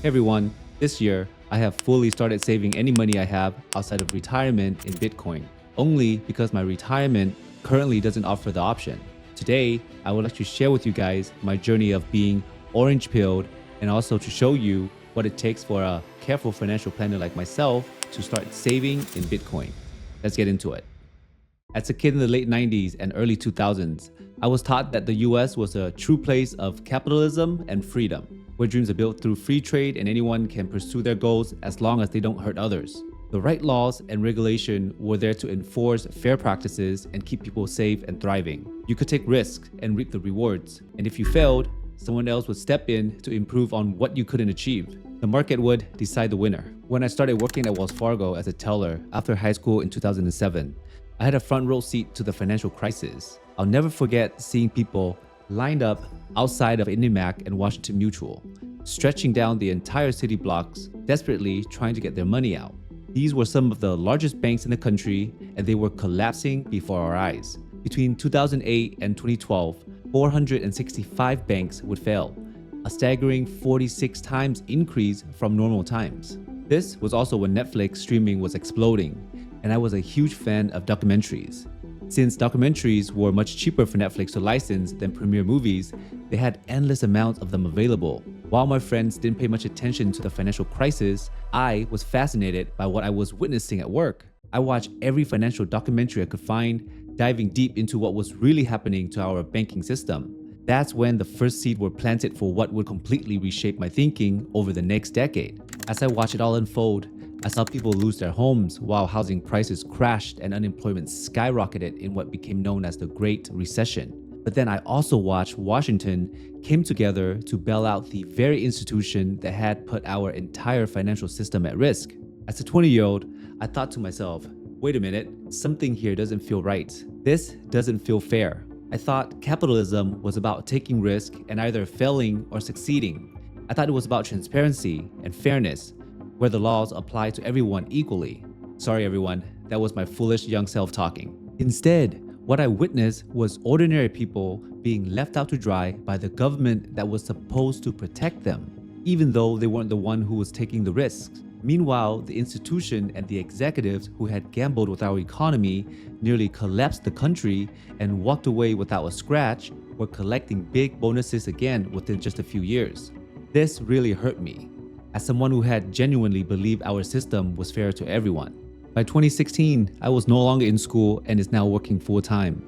Hey everyone, this year I have fully started saving any money I have outside of retirement in Bitcoin, only because my retirement currently doesn't offer the option. Today, I would like to share with you guys my journey of being orange pilled and also to show you what it takes for a careful financial planner like myself to start saving in Bitcoin. Let's get into it. As a kid in the late 90s and early 2000s, I was taught that the US was a true place of capitalism and freedom, where dreams are built through free trade and anyone can pursue their goals as long as they don't hurt others. The right laws and regulation were there to enforce fair practices and keep people safe and thriving. You could take risks and reap the rewards, and if you failed, someone else would step in to improve on what you couldn't achieve. The market would decide the winner. When I started working at Wells Fargo as a teller after high school in 2007, I had a front row seat to the financial crisis. I'll never forget seeing people lined up outside of IndyMac and Washington Mutual, stretching down the entire city blocks, desperately trying to get their money out. These were some of the largest banks in the country, and they were collapsing before our eyes. Between 2008 and 2012, 465 banks would fail, a staggering 46 times increase from normal times. This was also when Netflix streaming was exploding, and I was a huge fan of documentaries. Since documentaries were much cheaper for Netflix to license than premiere movies, they had endless amounts of them available. While my friends didn't pay much attention to the financial crisis, I was fascinated by what I was witnessing at work. I watched every financial documentary I could find, diving deep into what was really happening to our banking system. That's when the first seed were planted for what would completely reshape my thinking over the next decade. As I watched it all unfold, I saw people lose their homes while housing prices crashed and unemployment skyrocketed in what became known as the Great Recession. But then I also watched Washington came together to bail out the very institution that had put our entire financial system at risk. As a 20-year-old, I thought to myself, wait a minute, something here doesn't feel right. This doesn't feel fair. I thought capitalism was about taking risk and either failing or succeeding. I thought it was about transparency and fairness, where the laws apply to everyone equally. Sorry everyone, that was my foolish young self talking. Instead, what I witnessed was ordinary people being left out to dry by the government that was supposed to protect them, even though they weren't the one who was taking the risks. Meanwhile, the institution and the executives who had gambled with our economy nearly collapsed the country and walked away without a scratch were collecting big bonuses again within just a few years. This really hurt me, as someone who had genuinely believed our system was fair to everyone. By 2016, I was no longer in school and is now working full-time.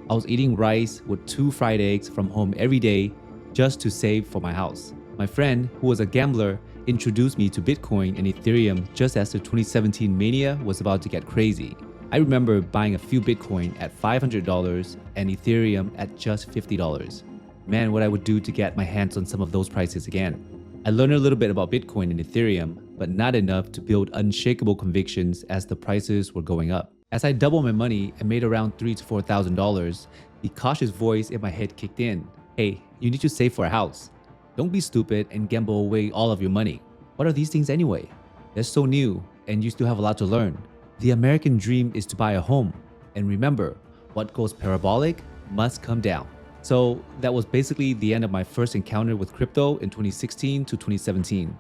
I was eating rice with 2 fried eggs from home every day just to save for my house. My friend, who was a gambler, introduced me to Bitcoin and Ethereum just as the 2017 mania was about to get crazy. I remember buying a few Bitcoin at $500 and Ethereum at just $50. Man, what I would do to get my hands on some of those prices again. I learned a little bit about Bitcoin and Ethereum, but not enough to build unshakable convictions as the prices were going up. As I doubled my money and made around $3,000 to $4,000, the cautious voice in my head kicked in. Hey, you need to save for a house. Don't be stupid and gamble away all of your money. What are these things anyway? They're so new, and you still have a lot to learn. The American dream is to buy a home. And remember, what goes parabolic must come down. So that was basically the end of my first encounter with crypto in 2016 to 2017.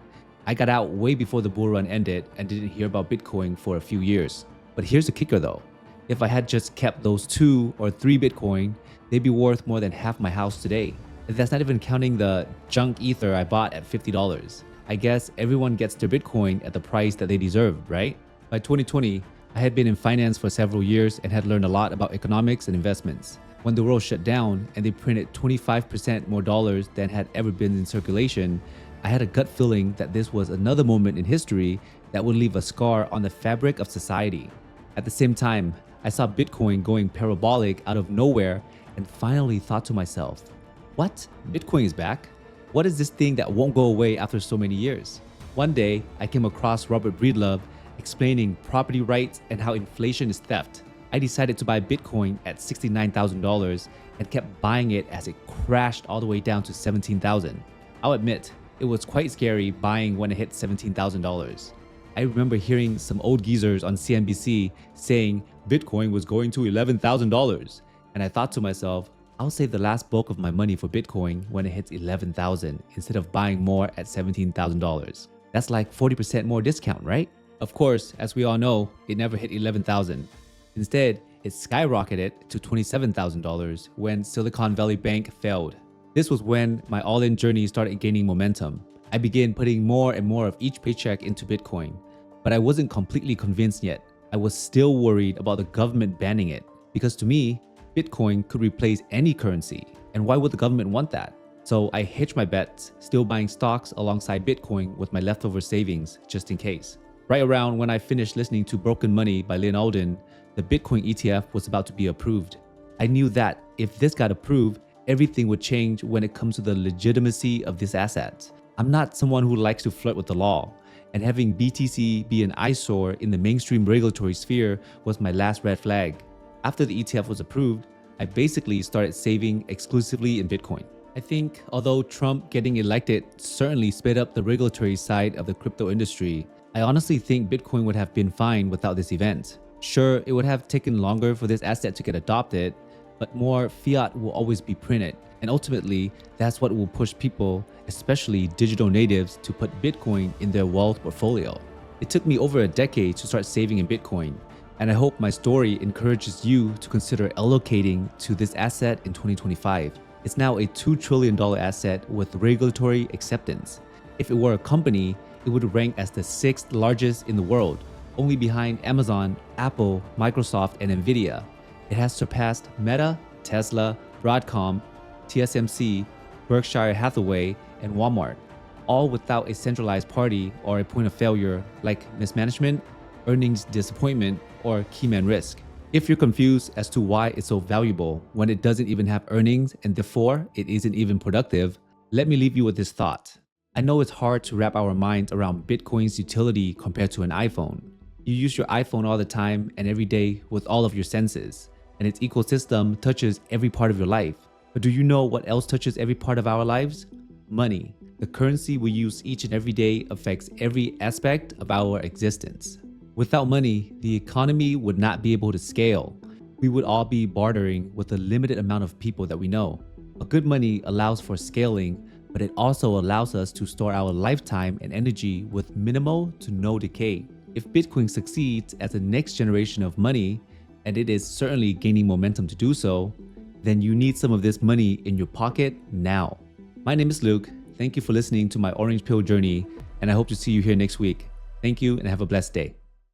I got out way before the bull run ended and didn't hear about Bitcoin for a few years. But here's the kicker though. If I had just kept those 2 or 3 Bitcoin, they'd be worth more than half my house today. And that's not even counting the junk ether I bought at $50. I guess everyone gets their Bitcoin at the price that they deserve, right? By 2020, I had been in finance for several years and had learned a lot about economics and investments. When the world shut down and they printed 25% more dollars than had ever been in circulation, I had a gut feeling that this was another moment in history that would leave a scar on the fabric of society. At the same time, I saw Bitcoin going parabolic out of nowhere and finally thought to myself, what? Bitcoin is back? What is this thing that won't go away after so many years? One day, I came across Robert Breedlove explaining property rights and how inflation is theft. I decided to buy Bitcoin at $69,000 and kept buying it as it crashed all the way down to $17,000. I'll admit, it was quite scary buying when it hit $17,000. I remember hearing some old geezers on CNBC saying Bitcoin was going to $11,000. And I thought to myself, I'll save the last bulk of my money for Bitcoin when it hits 11,000 instead of buying more at $17,000. That's like 40% more discount, right? Of course, as we all know, it never hit 11,000. Instead, it skyrocketed to $27,000 when Silicon Valley Bank failed. This was when my all-in journey started gaining momentum. I began putting more and more of each paycheck into Bitcoin, but I wasn't completely convinced yet. I was still worried about the government banning it, because to me, Bitcoin could replace any currency, and why would the government want that? So I hedged my bets, still buying stocks alongside Bitcoin with my leftover savings, just in case. Right around when I finished listening to Broken Money by Lynn Alden, the Bitcoin ETF was about to be approved. I knew that if this got approved, everything would change when it comes to the legitimacy of this asset. I'm not someone who likes to flirt with the law, and having BTC be an eyesore in the mainstream regulatory sphere was my last red flag. After the ETF was approved, I basically started saving exclusively in Bitcoin. I think although Trump getting elected certainly sped up the regulatory side of the crypto industry, I honestly think Bitcoin would have been fine without this event. Sure, it would have taken longer for this asset to get adopted, but more fiat will always be printed, and ultimately, that's what will push people, especially digital natives, to put Bitcoin in their wealth portfolio. It took me over a decade to start saving in Bitcoin, and I hope my story encourages you to consider allocating to this asset in 2025. It's now a $2 trillion asset with regulatory acceptance. If it were a company, it would rank as the 6th largest in the world, only behind Amazon, Apple, Microsoft, and Nvidia. It has surpassed Meta, Tesla, Broadcom, TSMC, Berkshire Hathaway, and Walmart, all without a centralized party or a point of failure like mismanagement, earnings disappointment, or keyman risk. If you're confused as to why it's so valuable when it doesn't even have earnings and therefore it isn't even productive, let me leave you with this thought. I know it's hard to wrap our minds around Bitcoin's utility compared to an iPhone. You use your iPhone all the time and every day with all of your senses, and its ecosystem touches every part of your life. But do you know what else touches every part of our lives? Money. The currency we use each and every day affects every aspect of our existence. Without money, the economy would not be able to scale. We would all be bartering with a limited amount of people that we know. A good money allows for scaling, but it also allows us to store our lifetime and energy with minimal to no decay. If Bitcoin succeeds as the next generation of money, and it is certainly gaining momentum to do so, then you need some of this money in your pocket now. My name is Luke. Thank you for listening to my Orange Pill journey, and I hope to see you here next week. Thank you and have a blessed day.